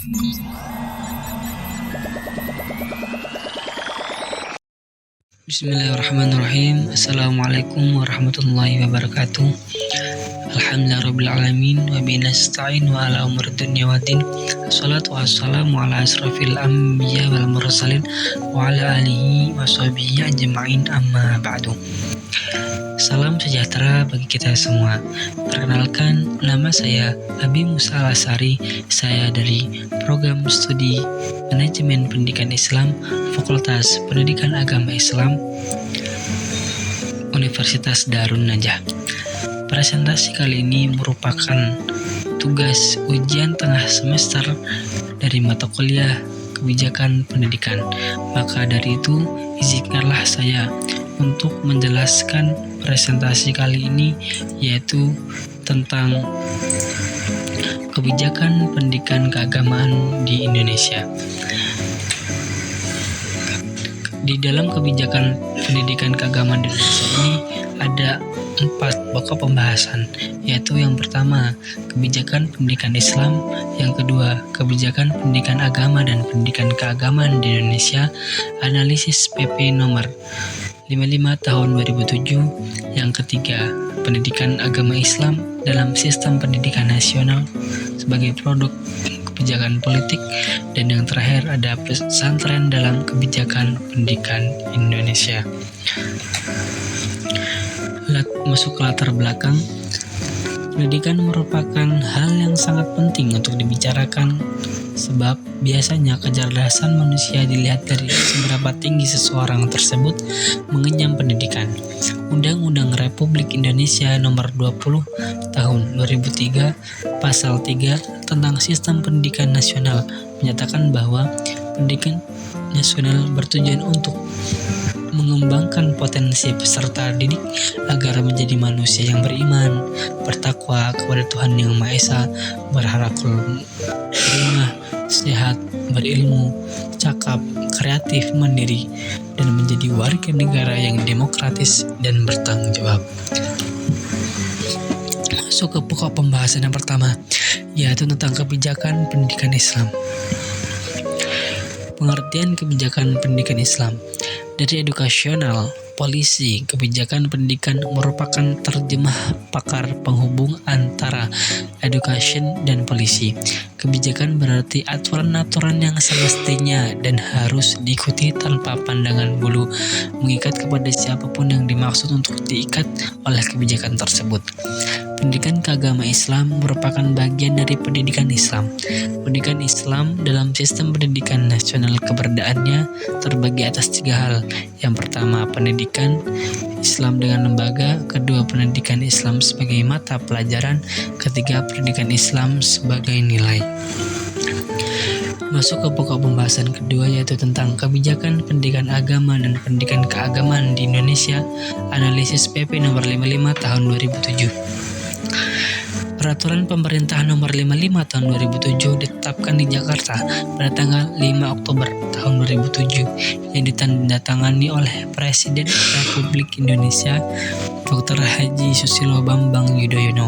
Bismillahirrahmanirrahim. Assalamualaikum warahmatullahi wabarakatuh. Alhamdulillahirrahmanirrahim. Wa bihi nasta'in wa ala umur dunya waddin. Assalatu wassalamu ala asrafil anbiya wal mursalin wa ala alihi wa sahbihi ajma'in, amma ba'du. Salam sejahtera bagi kita semua. Perkenalkan, nama saya Abi Musa Lasari. Saya dari Program Studi Manajemen Pendidikan Islam, Fakultas Pendidikan Agama Islam, Universitas Darun Najah. Presentasi kali ini merupakan tugas ujian tengah semester dari mata kuliah Kebijakan Pendidikan. Maka dari itu, izinkanlah saya untuk menjelaskan presentasi kali ini, yaitu tentang kebijakan pendidikan keagamaan di Indonesia. Di dalam kebijakan pendidikan keagamaan di Indonesia ini ada 4 pokok pembahasan, yaitu yang pertama, kebijakan pendidikan Islam, yang kedua, kebijakan pendidikan agama dan pendidikan keagamaan di Indonesia, analisis PP nomor 55 tahun 2007, yang ketiga, pendidikan agama Islam dalam sistem pendidikan nasional sebagai produk kebijakan politik, dan yang terakhir ada pesantren dalam kebijakan pendidikan Indonesia. Masuk ke latar belakang, pendidikan merupakan hal yang sangat penting untuk dibicarakan, sebab biasanya kecerdasan manusia dilihat dari seberapa tinggi seseorang tersebut mengenyam pendidikan. Undang-Undang Republik Indonesia Nomor 20 Tahun 2003 Pasal 3 tentang Sistem Pendidikan Nasional menyatakan bahwa pendidikan nasional bertujuan untuk mengembangkan potensi peserta didik agar menjadi manusia yang beriman, bertakwa kepada Tuhan Yang Maha Esa, berhalakul karimah, sehat, berilmu, cakap, kreatif, mandiri, dan menjadi warga negara yang demokratis dan bertanggung jawab. Masuk ke pokok pembahasan yang pertama, yaitu tentang kebijakan pendidikan Islam. Pengertian kebijakan pendidikan Islam dari edukasional polisi, kebijakan pendidikan merupakan terjemah pakar penghubung antara education dan polisi. Kebijakan berarti aturan-aturan yang semestinya dan harus diikuti tanpa pandangan bulu mengikat kepada siapapun yang dimaksud untuk diikat oleh kebijakan tersebut. Pendidikan keagama Islam merupakan bagian dari pendidikan Islam. Pendidikan Islam dalam sistem pendidikan nasional keberadaannya terbagi atas 3 hal. Yang pertama, pendidikan Islam dengan lembaga, kedua, pendidikan Islam sebagai mata pelajaran, ketiga, pendidikan Islam sebagai nilai. Masuk ke pokok pembahasan kedua, yaitu tentang kebijakan pendidikan agama dan pendidikan keagamaan di Indonesia, analisis PP nomor 55 tahun 2007. Peraturan Pemerintah Nomor 55 Tahun 2007 ditetapkan di Jakarta pada tanggal 5 Oktober tahun 2007 yang ditandatangani oleh Presiden Republik Indonesia Dr. Haji Susilo Bambang Yudhoyono.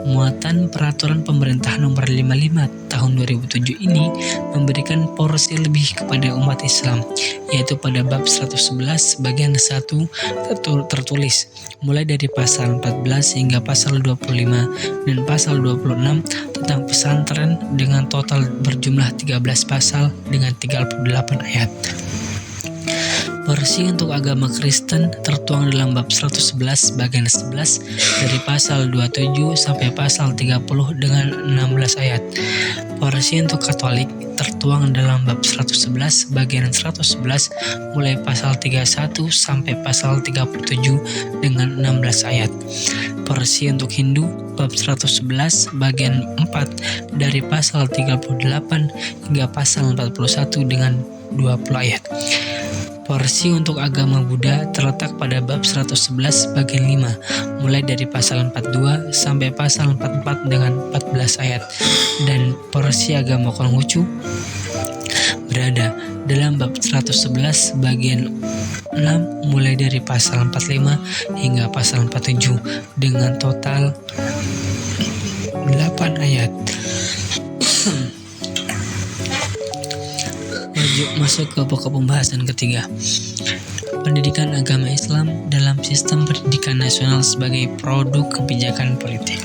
Muatan Peraturan Pemerintah Nomor 55 Tahun 2007 ini memberikan porsi lebih kepada umat Islam, yaitu pada bab 111 bagian 1 tertulis mulai dari pasal 14 hingga pasal 25 dan pasal 26 tentang pesantren dengan total berjumlah 13 pasal dengan 38 ayat. Porsi untuk agama Kristen tertuang dalam bab 111 bagian 11 dari pasal 27 sampai pasal 30 dengan 16 ayat. Porsi untuk Katolik tertuang dalam bab 111 bagian 111 mulai pasal 31 sampai pasal 37 dengan 16 ayat. Porsi untuk Hindu bab 111 bagian 4 dari pasal 38 hingga pasal 41 dengan 20 ayat. Porsi untuk agama Buddha terletak pada bab 111 bagian 5 mulai dari pasal 42 sampai pasal 44 dengan 14 ayat, dan porsi agama Konghucu berada dalam bab 111 bagian 6 mulai dari pasal 45 hingga pasal 47 dengan total 8 ayat. Masuk ke pokok pembahasan ketiga. Pendidikan agama Islam dalam sistem pendidikan nasional sebagai produk kebijakan politik.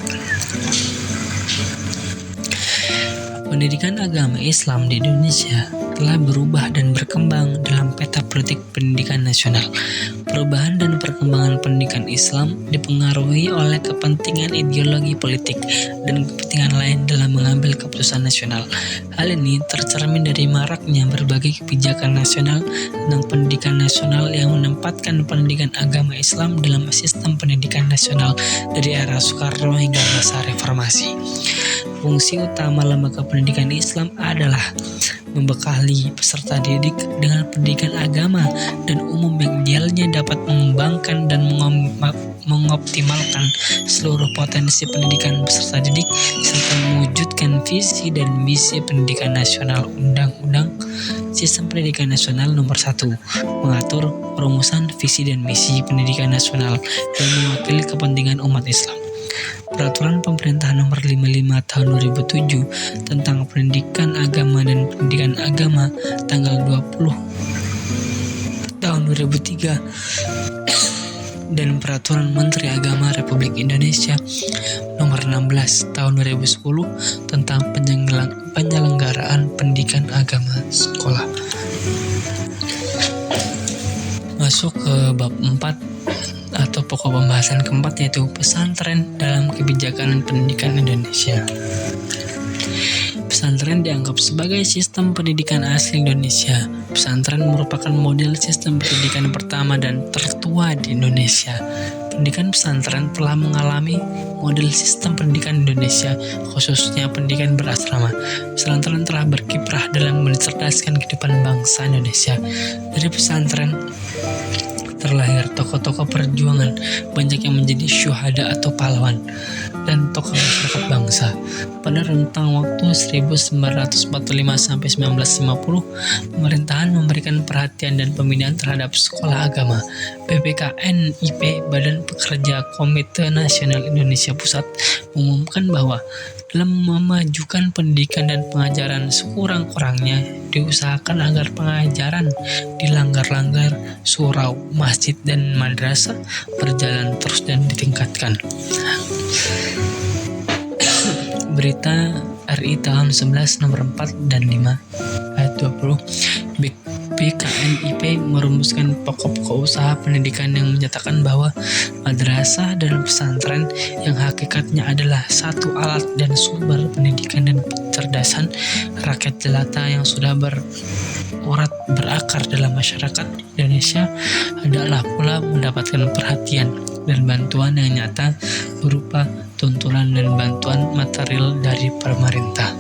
Pendidikan agama Islam di Indonesia telah berubah dan berkembang dalam peta politik pendidikan nasional. Perubahan dan perkembangan pendidikan Islam dipengaruhi oleh kepentingan ideologi politik dan kepentingan lain dalam mengambil keputusan nasional. Hal ini tercermin dari maraknya berbagai kebijakan nasional tentang pendidikan nasional yang menempatkan pendidikan agama Islam dalam sistem pendidikan nasional dari era Soekarno hingga masa reformasi. Fungsi utama lembaga pendidikan Islam adalah membekali peserta didik dengan pendidikan agama dan umum yang idealnya dapat mengembangkan dan mengoptimalkan seluruh potensi pendidikan peserta didik serta mewujudkan visi dan misi pendidikan nasional. Undang-Undang Sistem Pendidikan Nasional Nomor 1 mengatur perumusan visi dan misi pendidikan nasional yang mewakili kepentingan umat Islam. Peraturan Pemerintah Nomor 55 Tahun 2007 tentang Pendidikan Agama dan Pendidikan Agama tanggal 20 Tahun 2003 dan Peraturan Menteri Agama Republik Indonesia Nomor 16 Tahun 2010 tentang penyelenggaraan pendidikan agama sekolah. Masuk ke bab 4 atau pokok pembahasan keempat, yaitu pesantren dalam kebijakan pendidikan Indonesia. Pesantren dianggap sebagai sistem pendidikan asli Indonesia. Pesantren merupakan model sistem pendidikan pertama dan tertua di Indonesia. Pendidikan pesantren telah mengalami model sistem pendidikan Indonesia, khususnya pendidikan berasrama. Pesantren telah berkiprah dalam mencerdaskan kehidupan bangsa Indonesia. Dari pesantren terlahir tokoh-tokoh perjuangan, banyak yang menjadi syuhada atau pahlawan, dan tokoh masyarakat bangsa. Pada rentang waktu 1945 sampai 1950, pemerintahan memberikan perhatian dan pembinaan terhadap sekolah agama. BPKNIP, Badan Pekerja Komite Nasional Indonesia Pusat, mengumumkan bahwa dalam memajukan pendidikan dan pengajaran sekurang-kurangnya diusahakan agar pengajaran di langgar-langgar, surau, masjid, dan madrasah berjalan terus dan ditingkatkan. Berita RI tahun 11 nomor 4 dan 5 ayat 20. BKNIP merumuskan pokok-pokok usaha pendidikan yang menyatakan bahwa madrasah dan pesantren yang hakikatnya adalah satu alat dan sumber pendidikan dan kecerdasan rakyat jelata yang sudah berurat berakar dalam masyarakat Indonesia adalah pula mendapatkan perhatian dan bantuan yang nyata berupa tuntunan dan bantuan material dari pemerintah.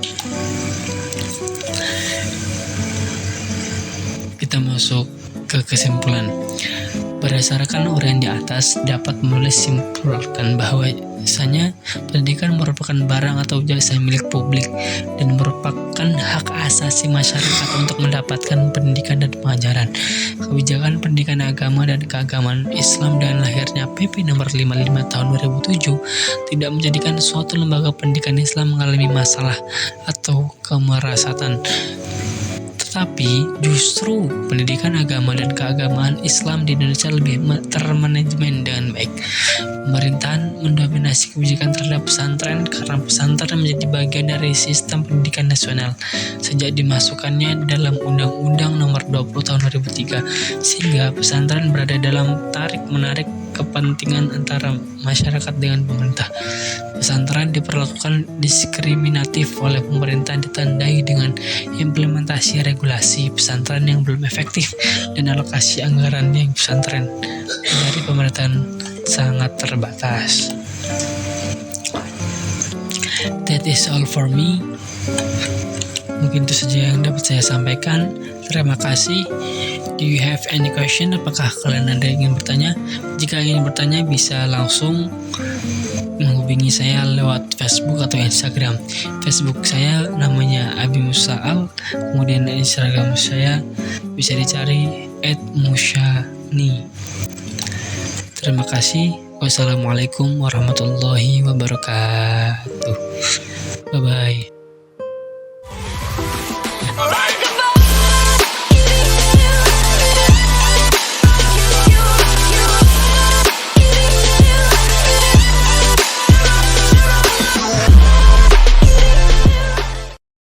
Kita masuk ke kesimpulan. Berdasarkan uraian di atas, dapat simpulkan bahwa biasanya pendidikan merupakan barang atau jasa milik publik dan merupakan hak asasi masyarakat untuk mendapatkan pendidikan dan pengajaran. Kebijakan pendidikan agama dan keagamaan Islam dan lahirnya PP nomor 55 tahun 2007 tidak menjadikan suatu lembaga pendidikan Islam mengalami masalah atau kemerasatan. Tetapi justru pendidikan agama dan keagamaan Islam di Indonesia lebih termanajemen dengan baik. Pemerintahan mendominasi kebijakan terhadap pesantren karena pesantren menjadi bagian dari sistem pendidikan nasional sejak dimasukkannya dalam Undang-Undang Nomor 20 Tahun 2003, sehingga pesantren berada dalam tarik-menarik kepentingan antara masyarakat dengan pemerintah. Pesantren diperlakukan diskriminatif oleh pemerintah ditandai dengan implementasi regulasi pesantren yang belum efektif dan alokasi anggaran yang pesantren dari pemerintahan sangat terbatas. That is all for me. Mungkin itu saja yang dapat saya sampaikan. Terima kasih. Do you have any question? Apakah kalian ada yang ingin bertanya? Jika ingin bertanya bisa langsung menghubungi saya lewat Facebook atau Instagram. Facebook saya namanya Abi Musa'al, kemudian Instagram saya bisa dicari @musyani. Terima kasih. Wassalamualaikum warahmatullahi wabarakatuh. Bye bye.